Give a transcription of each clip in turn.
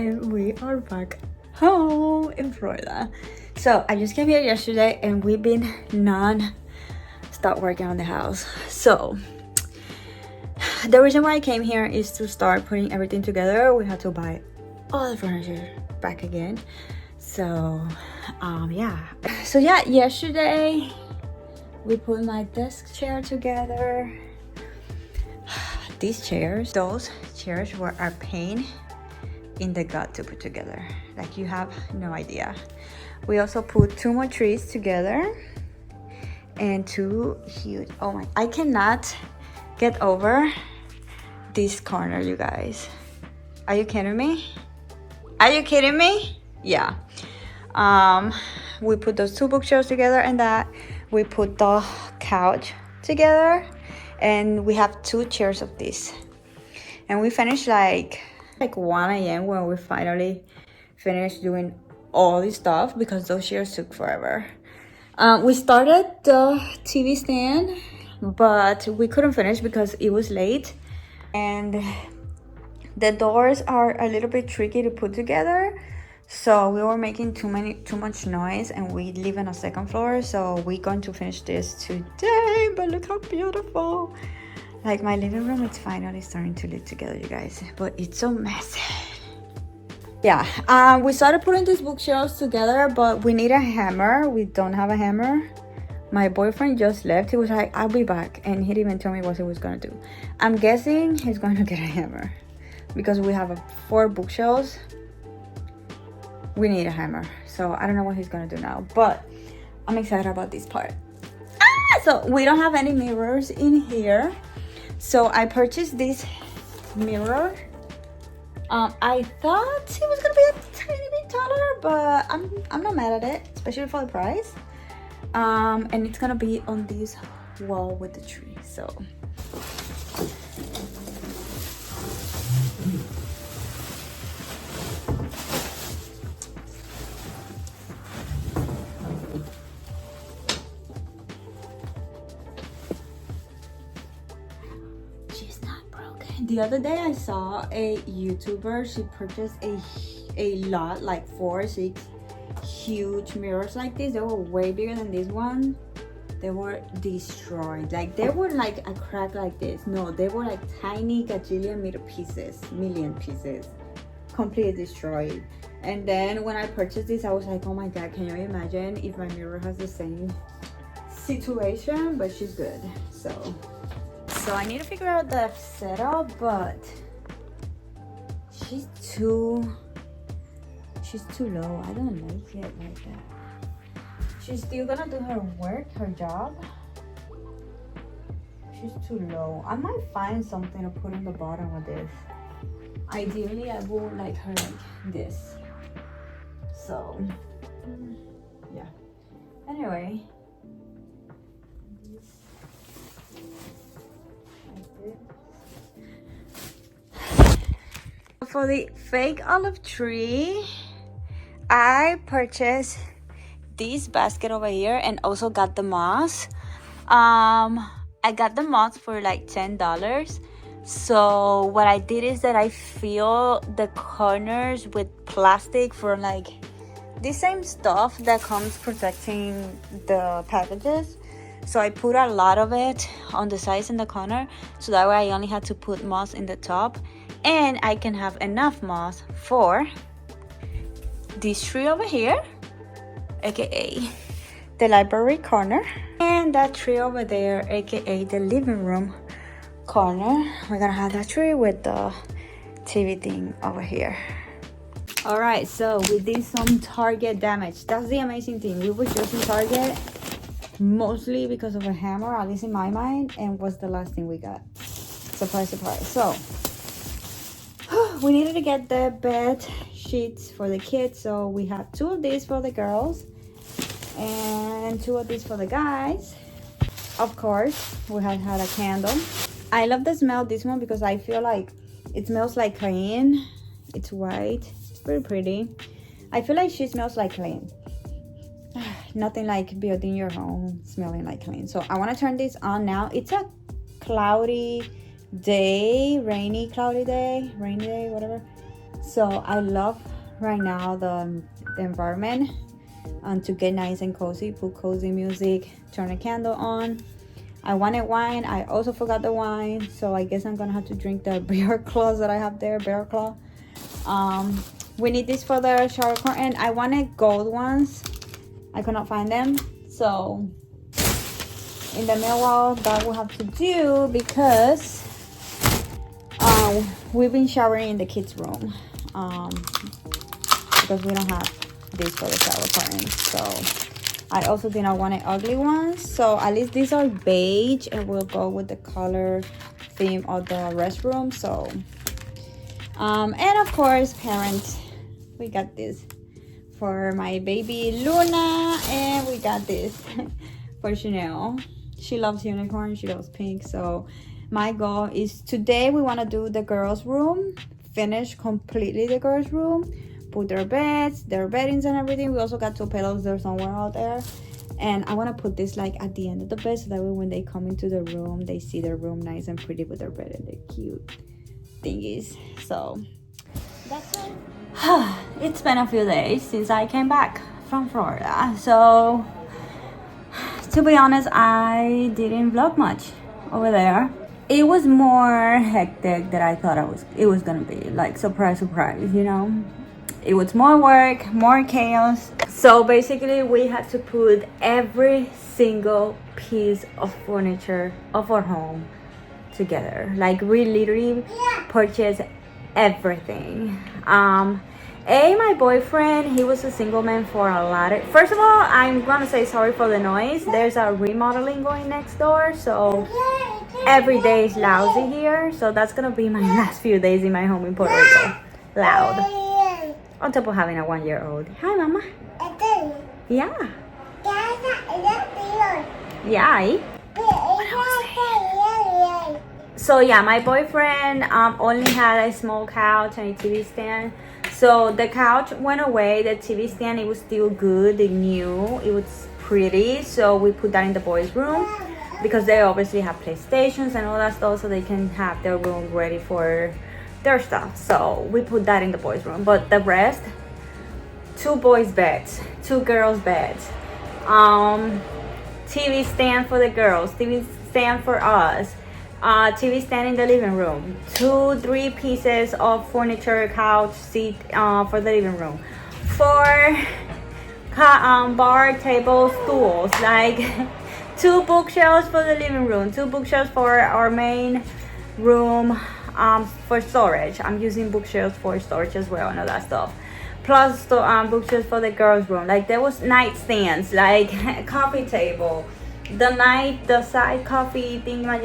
and we are back home in Florida. So I just came here yesterday and we've been non-stop working on the house. So the reason why I came here is to start putting everything together. We had to buy all the furniture back again. So yesterday we put my desk chair together. Those chairs were a pain in the gut to put together, like you have no idea. We also put 2 more trees together and 2 huge, oh my, I cannot get over this corner, you guys. Are you kidding me? Yeah. We put those 2 bookshelves together, and that we put the couch together, and we have 2 chairs of this, and we finished like 1 a.m. when we finally finished doing all this stuff because those chairs took forever. We started the TV stand, but we couldn't finish because it was late, and the doors are a little bit tricky to put together. So we were making too much noise, and we live on a 2nd floor, so we're going to finish this today. But look how beautiful. Like, my living room is finally starting to live together, you guys, but it's so messy. Yeah, we started putting these bookshelves together, but we need a hammer. We don't have a hammer. My boyfriend just left. He was like, I'll be back, and he didn't even tell me what he was gonna do. I'm guessing he's going to get a hammer because we have 4 bookshelves. We need a hammer, so I don't know what he's gonna do now, but I'm excited about this part. So we don't have any mirrors in here, so I purchased this mirror. I thought it was gonna be a tiny bit taller, but I'm not mad at it, especially for the price. And it's gonna be on this wall with the tree. So the other day I saw a YouTuber. She purchased a lot, like 4 or 6 huge mirrors like this. They were way bigger than this one. They were destroyed. Like, they were like a crack like this. No, they were like tiny million pieces, completely destroyed. And then when I purchased this, I was like, oh my god, can you imagine if my mirror has the same situation? But she's good. So I need to figure out the setup, but she's too low. I don't like it like that. She's still gonna do her work, her job. She's too low. I might find something to put on the bottom of this. Ideally, I would like her like this. So yeah. Anyway. For the fake olive tree, I purchased this basket over here and also got the moss. I got the moss for like $10. So what I did is that I fill the corners with plastic for like the same stuff that comes protecting the packages. So I put a lot of it on the sides and the corner, so that way I only had to put moss in the top, and I can have enough moss for this tree over here, aka the library corner, and that tree over there, aka the living room corner. We're gonna have that tree with the TV thing over here. All right, so we did some Target damage. That's the amazing thing. We were just in Target mostly because of a hammer, at least in my mind, and was the last thing we got. Surprise, surprise. So we needed to get the bed sheets for the kids, so we have 2 of these for the girls and 2 of these for the guys. Of course, we had a candle. I love the smell of this one because I feel like it smells like clean. It's white, it's pretty pretty. I feel like she smells like clean. Nothing like building your home smelling like clean. So I want to turn this on now. It's a cloudy day, rainy day, whatever. So I love right now the environment, and to get nice and cozy, put cozy music, turn a candle on. I wanted wine. I also forgot the wine, so I guess I'm gonna have to drink the bear claws that I have there, bear claw. We need this for the shower curtain. I wanted gold ones. I could not find them, so in the meanwhile that we'll have to do, because we've been showering in the kids' room, because we don't have this for the shower curtains. So I also did not want it ugly ones, so at least these are beige and we'll go with the color theme of the restroom. So and of course, parents, we got this for my baby Luna, and we got this for Chanel. She loves unicorn, she loves pink. So my goal is today we want to do the girls' room, finish completely the girls' room, put their beds, their beddings and everything. We also got 2 pillows there somewhere out there, and I want to put this like at the end of the bed, so that way when they come into the room, they see their room nice and pretty with their bed and their cute thingies. So that's it. It's been a few days since I came back from Florida, so to be honest, I didn't vlog much over there. It was more hectic than I thought it was gonna be. Like, surprise, you know? It was more work, more chaos. So basically we had to put every single piece of furniture of our home together. Like, we literally purchased everything. My boyfriend, he was a single man for a lot of... First of all, I'm gonna say sorry for the noise. There's a remodeling going next door, so every day is lousy here. So that's gonna be my last few days in my home in Puerto Rico. Loud. On top of having a 1-year-old. Hi, Mama. Yeah. Yeah. So yeah, my boyfriend only had a small couch and a TV stand. So the couch went away. The TV stand, it was still good, it new, it was pretty. So we put that in the boys' room, because they obviously have PlayStations and all that stuff, so they can have their room ready for their stuff. So we put that in the boys' room. But the rest, 2 boys' beds, 2 girls' beds, TV stand for the girls, TV stand for us, TV stand in the living room, 2-3 pieces of furniture, couch, seat for the living room, 4 bar, table, stools, like 2 bookshelves for the living room, 2 bookshelves for our main room, for storage. I'm using bookshelves for storage as well and all that stuff. Plus bookshelves for the girls' room. Like, there was nightstands, like coffee table, the side coffee thing, like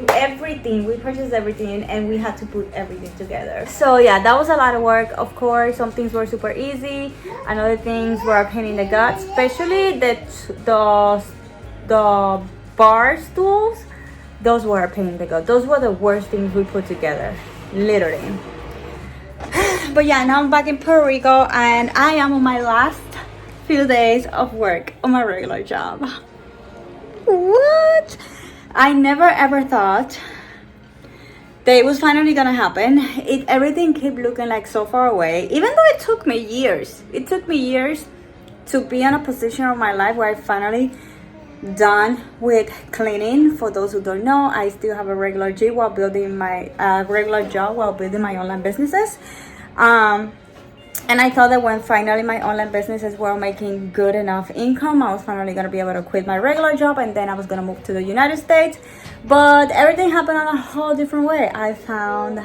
everything. We purchased everything and we had to put everything together. So yeah, that was a lot of work. Of course, some things were super easy and other things were a pain in the gut, especially the bar stools. Those were a pain in the gut. Those were the worst things we put together, literally. But yeah, now I'm back in Puerto Rico and I am on my last few days of work on my regular job. What? I never ever thought that it was finally gonna happen. Everything kept looking like so far away, even though it took me years. It took me years to be in a position of my life where I finally done with cleaning. For those who don't know, I still have a regular job while building my online businesses. And I thought that when finally my online businesses were making good enough income, I was finally going to be able to quit my regular job, and then I was going to move to the United States. But everything happened on a whole different way. I found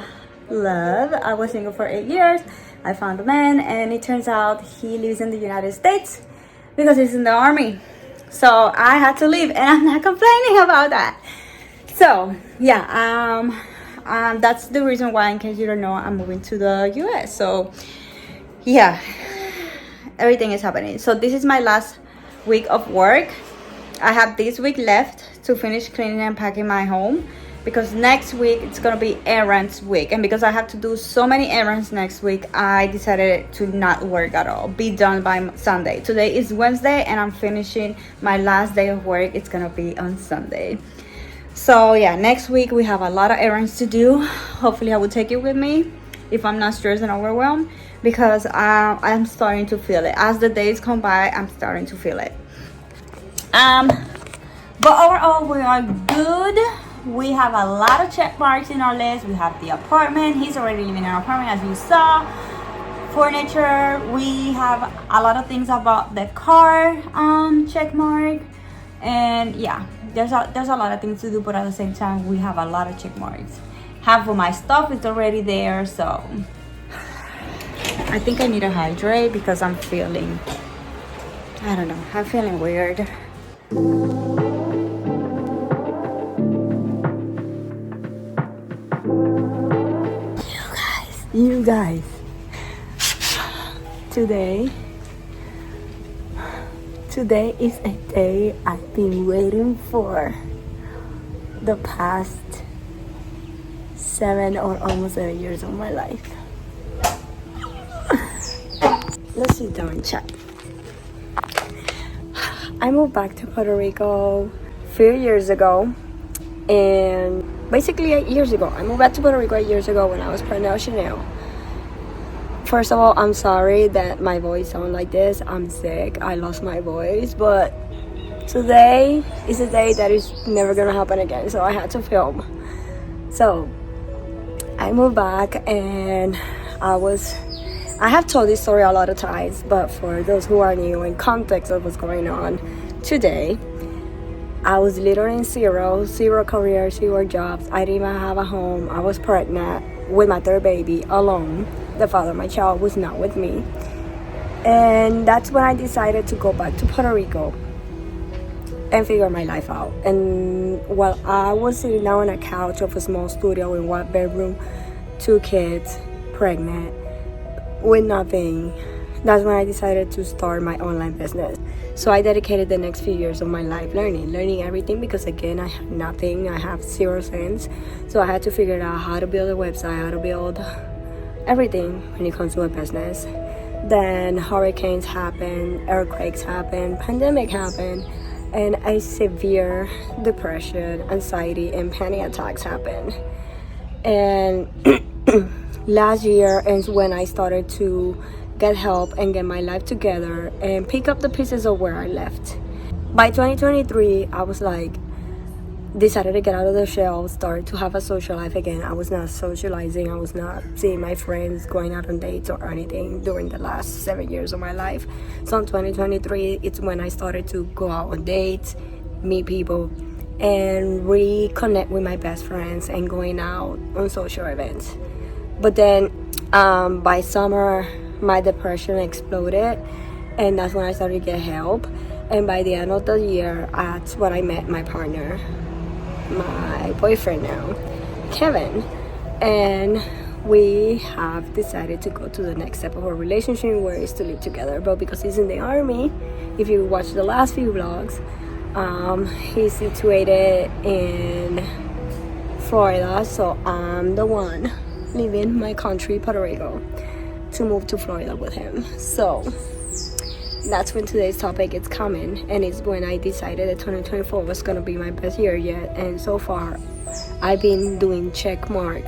love. I was single for 8 years. I found a man, and it turns out he lives in the United States because he's in the army. So I had to leave, and I'm not complaining about that. So yeah, that's the reason why, in case you don't know, I'm moving to the US. So yeah, everything is happening. So this is my last week of work. I have this week left to finish cleaning and packing my home, because next week it's gonna be errands week, and because I have to do so many errands next week, I decided to not work at all, be done by Sunday. Today is Wednesday and I'm finishing my last day of work. It's gonna be on Sunday. So yeah, next week we have a lot of errands to do. Hopefully I will take you with me. if I'm not stressed and overwhelmed, because I'm starting to feel it. As the days come by, I'm starting to feel it. But overall, we are good. We have a lot of check marks in our list. We have the apartment. He's already living in our apartment, as you saw. Furniture. We have a lot of things about the car check mark. And yeah, there's a lot of things to do, but at the same time, we have a lot of check marks. Half of my stuff is already there, so I think I need to hydrate because I'm feeling, I don't know, I'm feeling weird. You guys, today is a day I've been waiting for the past 7 or almost 8 years of my life. Let's sit down and chat. I moved back to Puerto Rico a few years ago, and basically 8 years ago. I moved back to Puerto Rico 8 years ago when I was pregnant with Chanel. First of all, I'm sorry that my voice sounds like this. I'm sick. I lost my voice, but today is a day that is never gonna happen again, so I had to film. So I moved back, and I have told this story a lot of times, but for those who are new in context of what's going on today, I was literally in zero career, 0 jobs. I didn't even have a home. I was pregnant with my 3rd baby alone. The father of my child was not with me. And that's when I decided to go back to Puerto Rico and figure my life out. And while I was sitting down on a couch of a small studio in 1 bedroom, 2 kids, pregnant, with nothing, that's when I decided to start my online business. So I dedicated the next few years of my life learning everything, because again, I have nothing. I have 0 cents. So I had to figure out how to build a website, how to build everything when it comes to a business. Then hurricanes happen, earthquakes happen, pandemic happened, and a severe depression, anxiety, and panic attacks happen. And last year is when I started to get help and get my life together and pick up the pieces of where I left. By 2023, I was like, decided to get out of the shell, started to have a social life again. I was not socializing. I was not seeing my friends, going out on dates or anything during the last 7 years of my life. So in 2023, it's when I started to go out on dates, meet people, and reconnect with my best friends and going out on social events. But then by summer, my depression exploded, and that's when I started to get help. And by the end of the year, that's when I met my partner, my boyfriend now, Kevin. And we have decided to go to the next step of our relationship, where is to live together. But because he's in the army, if you watch the last few vlogs, he's situated in Florida, so I'm the one leaving my country, Puerto Rico, to move to Florida with him. So that's when today's topic is coming, and it's when I decided that 2024 was gonna be my best year yet. And so far, I've been doing check mark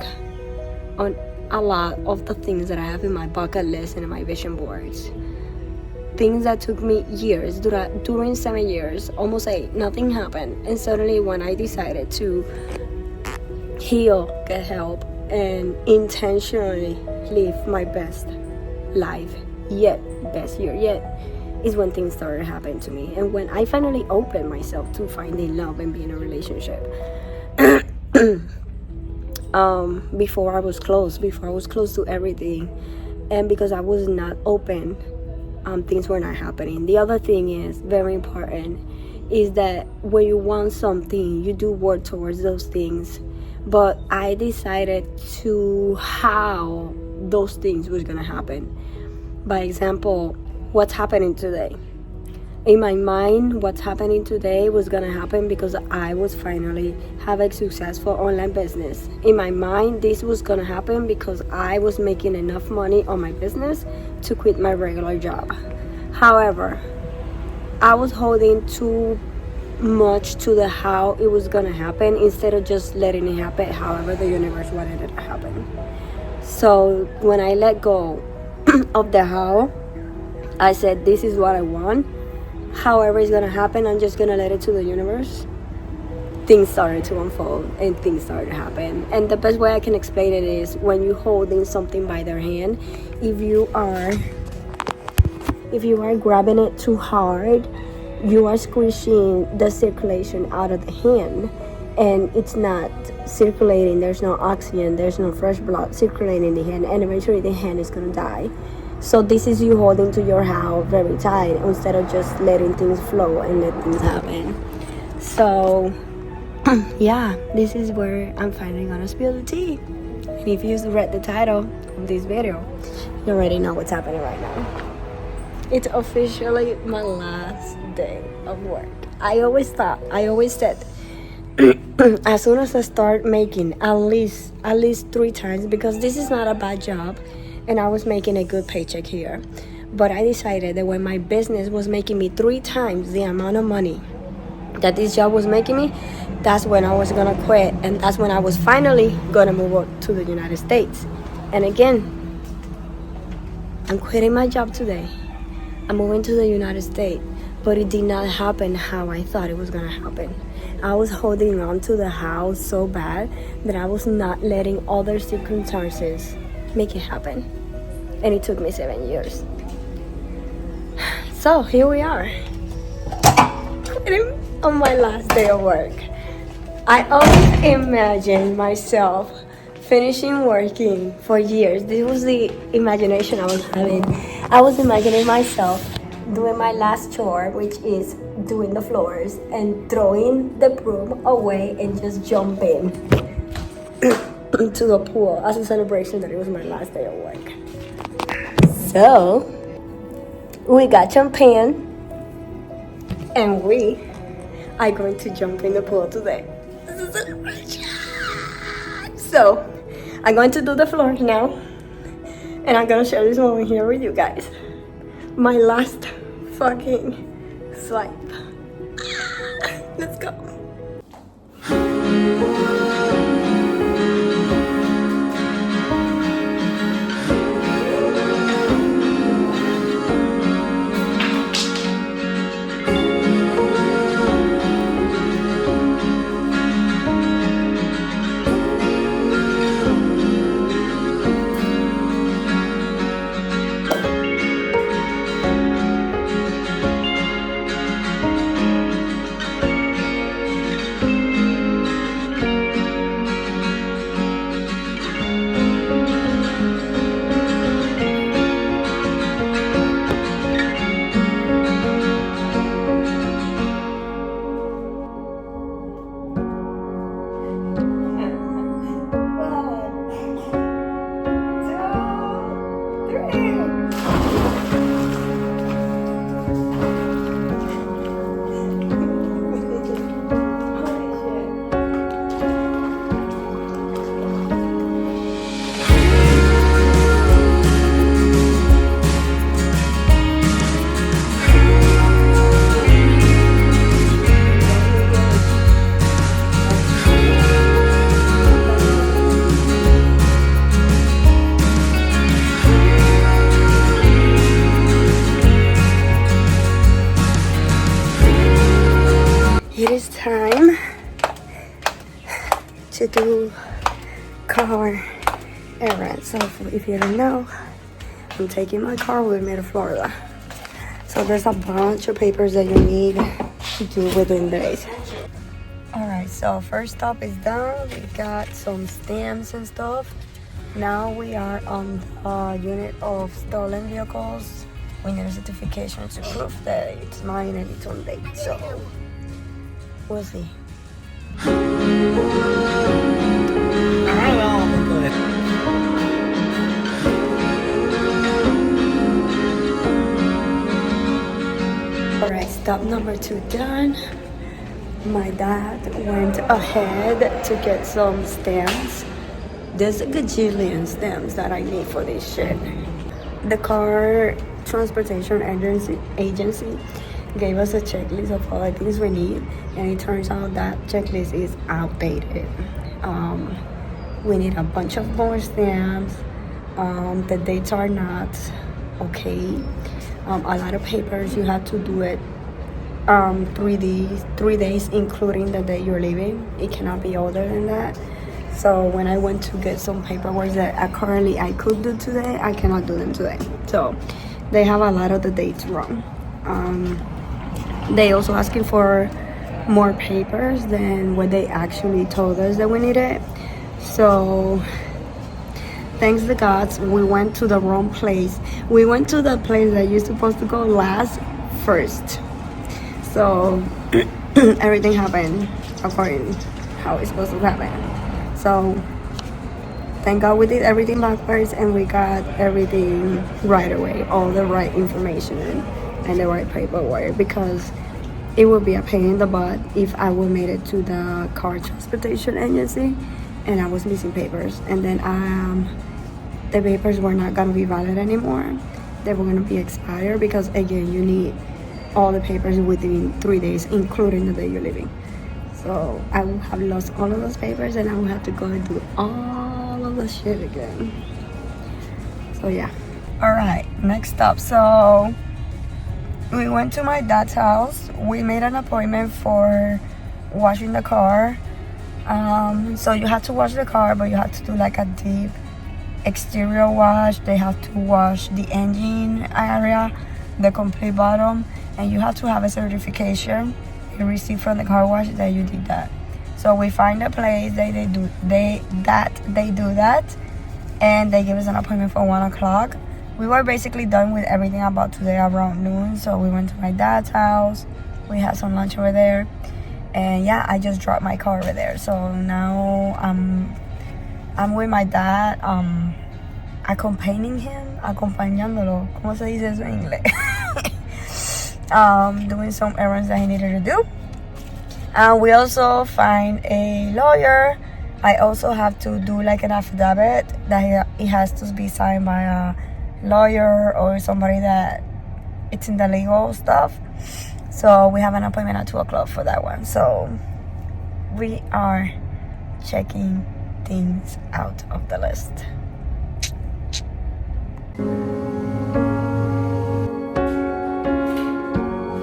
on a lot of the things that I have in my bucket list and in my vision boards. Things that took me years, during 7 years, almost 8, nothing happened. And suddenly when I decided to heal, get help, and intentionally live my best life yet, best year yet, is when things started happening to me. And when I finally opened myself to finding love and being in a relationship. Before I was closed to everything, and because I was not open, things were not happening. The other thing is very important, is that when you want something, you do work towards those things. But I decided to how those things was gonna happen. By example, what's happening today. In my mind, what's happening today was gonna happen because I was finally have a successful online business. In my mind, this was gonna happen because I was making enough money on my business to quit my regular job. However, I was holding too much to the how it was gonna happen instead of just letting it happen however the universe wanted it to happen. So when I let go of the how, I said, this is what I want. However it's gonna happen, I'm just gonna let it to the universe. Things started to unfold and things started to happen. And the best way I can explain it is when you're holding something by their hand, if you are grabbing it too hard, you are squishing the circulation out of the hand, and it's not circulating. There's no oxygen, there's no fresh blood circulating in the hand, and eventually the hand is gonna die. So this is you holding to your how very tight instead of just letting things flow and let things happen. So yeah, this is where I'm finally gonna spill the tea. And if you read the title of this video, you already know what's happening right now. It's officially my last day of work. I always said as soon as I start making at least 3 times, because this is not a bad job and I was making a good paycheck here, but I decided that when my business was making me 3 times the amount of money that this job was making me, that's when I was gonna quit, and that's when I was finally gonna move up to the United States. And again, I'm quitting my job today. I'm moving to the United States, but it did not happen how I thought it was gonna happen. I was holding on to the house so bad that I was not letting other circumstances make it happen. And it took me 7 years. So here we are, quitting on my last day of work. I always imagined myself finishing working for years. This was the imagination I was having. I was imagining myself doing my last chore, which is doing the floors, and throwing the broom away and just jumping to the pool as a celebration that it was my last day of work. So we got champagne and we are going to jump in the pool today. This is a celebration. So I'm going to do the floors now, and I'm gonna share this moment here with you guys. My last fucking swipe. Let's go. It is time to do car errands. So if you don't know, I'm taking my car with me to Florida. So there's a bunch of papers that you need to do within days. Alright, so first stop is done. We got some stamps and stuff. Now we are on the unit of stolen vehicles. We need a certification to prove that it's mine and it's on date. So we'll see. Alright, stop number 2 done. My dad went ahead to get some stamps. There's a gajillion stamps that I need for this shit. The car transportation agency gave us a checklist of all the things we need, and it turns out that checklist is outdated. We need a bunch of more stamps, The dates are not okay. A lot of papers, you have to do it 3 days, including the day you're leaving. It cannot be older than that. So when I went to get some paperwork that I could do today, I cannot do them today. So they have a lot of the dates wrong. They also asking for more papers than what they actually told us that we needed. So thanks to gods, we went to the wrong place. We went to the place that you're supposed to go last first. So everything happened according how it's supposed to happen. So thank God we did everything backwards and we got everything right away, all the right information and the right paperwork, because it would be a pain in the butt if I would made it to the car transportation agency and I was missing papers, and then the papers were not gonna be valid anymore. They were gonna be expired, because again, you need all the papers within 3 days, including the day you're leaving. So I will have lost all of those papers and I will have to go and do all of the shit again. So yeah. Alright, next up. So we went to my dad's house. We made an appointment for washing the car. So you have to wash the car, but you have to do like a deep exterior wash. They have to wash the engine area, the complete bottom, and you have to have a certification, a receipt from the car wash that you did that. So we find a place they do that, and they give us an appointment for 1 o'clock. We were basically done with everything about today around noon, so we went to my dad's house. We had some lunch over there, and yeah, I just dropped my car over there. So now I'm with my dad, acompañándolo. ¿Cómo se dice eso en inglés? Doing some errands that he needed to do. We also find a lawyer. I also have to do like an affidavit that it has to be signed by a lawyer or somebody that it's in the legal stuff. So we have an appointment at 2 o'clock for that one. So we are checking things out of the list.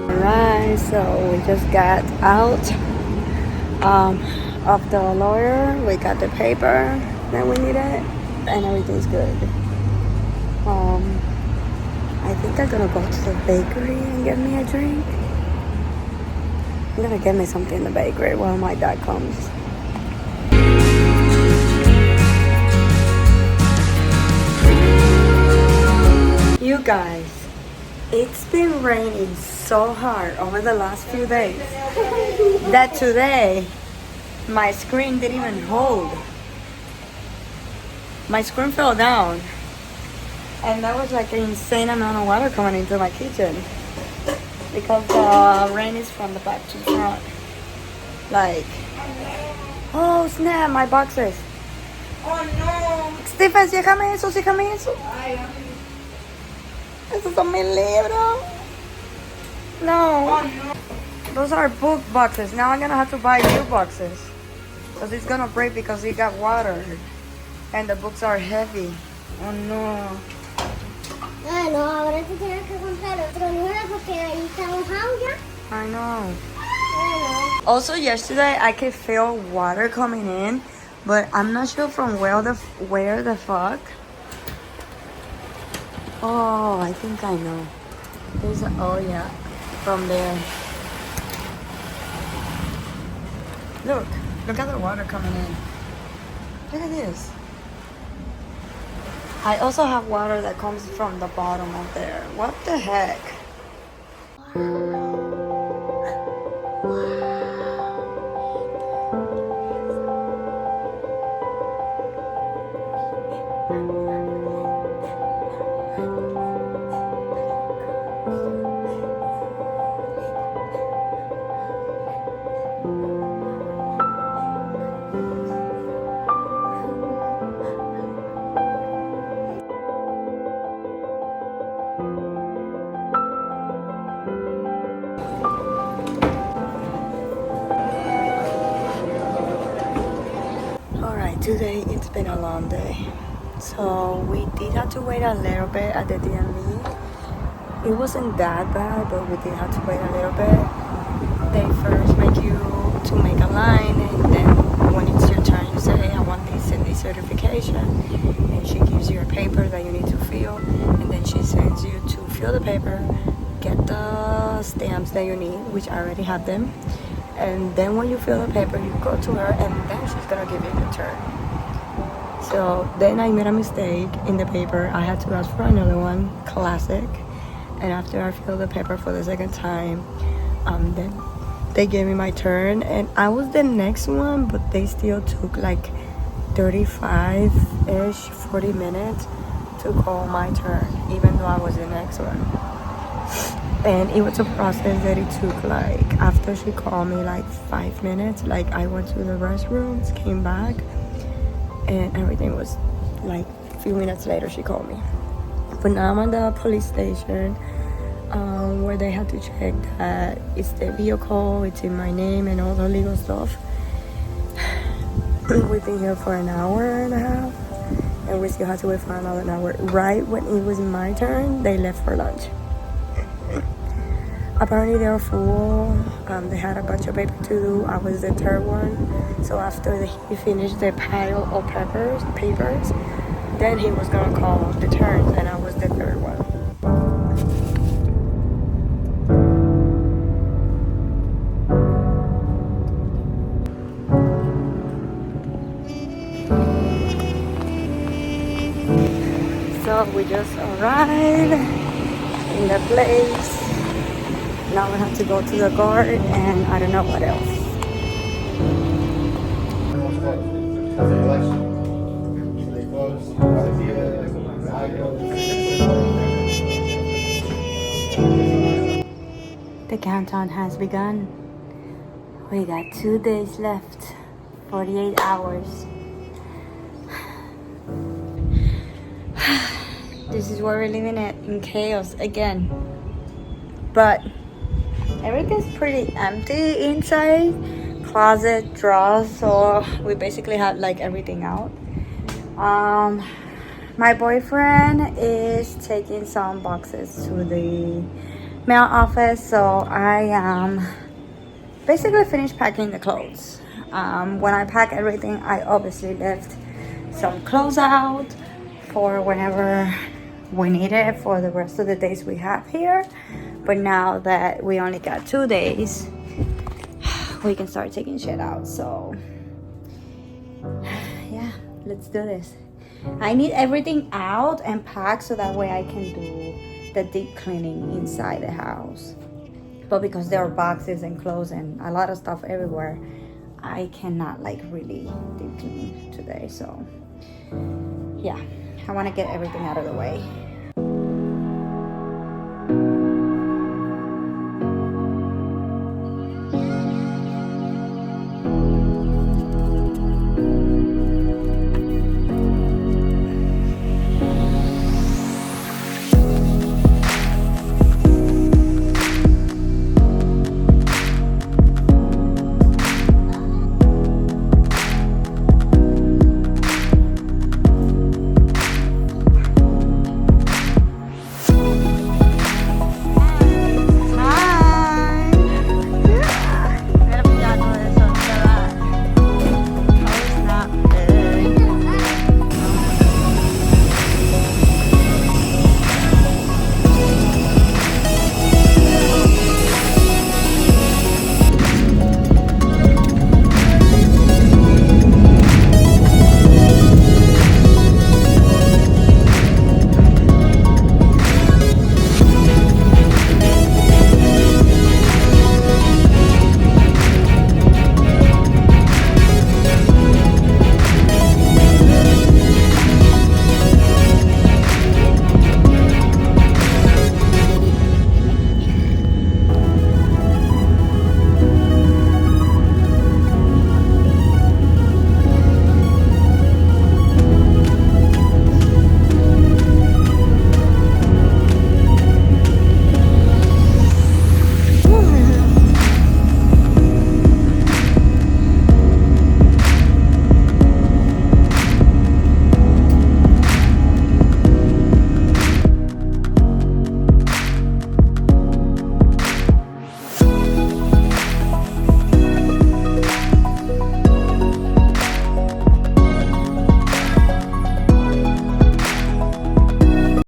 Alright, so we just got out of the lawyer. We got the paper that we needed and everything's good. I think I'm gonna go to the bakery and get me a drink. I'm gonna get me something in the bakery while my dad comes. You guys, it's been raining so hard over the last few days that today my screen didn't even hold. My screen fell down, and that was like an insane amount of water coming into my kitchen because the rain is from the back to front. Like, oh snap, my boxes. Oh no. Stephen, déjame eso. Esos son mis libros. No. Oh, no. Those are book boxes. Now I'm gonna have to buy new boxes, because it's gonna break because it got water and the books are heavy. Oh no. Ah, no, ahora tú tienes que comprar otro nuevo porque ahí está mojado ya. I know. Also yesterday I could feel water coming in, but I'm not sure from where the fuck. Oh, I think I know. Oh yeah, from there. Look at the water coming in. Look at this. I also have water that comes from the bottom of there. What the heck? Today it's been a long day. So we did have to wait a little bit at the DMV. It wasn't that bad, but we did have to wait a little bit. They first make you to make a line, and then when it's your turn, you say, hey, I want this and this certification. And she gives you a paper that you need to fill, and then she sends you to fill the paper, get the stamps that you need, which I already have them. And then when you fill the paper, you go to her, and then she's gonna give you your turn. So then I made a mistake in the paper. I had to ask for another one, classic. And after I filled the paper for the second time, then they gave me my turn, and I was the next one, but they still took like 35-ish, 40 minutes to call my turn, even though I was the next one. And it was a process that it took, like, after she called me, like 5 minutes. Like, I went to the restrooms, came back, and everything was like a few minutes later she called me. But now I'm at the police station, where they have to check that it's the vehicle, it's in my name, and all the legal stuff. We've been here for an hour and a half, and we still have to wait for another hour. Right when it was my turn, they left for lunch. Apparently they were full. They had a bunch of paper to do. I was the third one. So after he finished the pile of papers, then he was gonna call the turns, and I was the third one. So we just arrived in the place. Now we have to go to the guard, and I don't know what else. The countdown has begun. We got 2 days left, 48 hours. This is where we're living in chaos again. But everything's pretty empty inside. Closet, drawers, so we basically have like everything out. My boyfriend is taking some boxes to the mail office, so I basically finished packing the clothes. When I pack everything, I obviously left some clothes out for whenever we need it for the rest of the days we have here. But now that we only got 2 days, we can start taking shit out. So yeah, let's do this. I need everything out and packed so that way I can do the deep cleaning inside the house. But because there are boxes and clothes and a lot of stuff everywhere, I cannot like really deep clean today. So yeah, I want to get everything out of the way.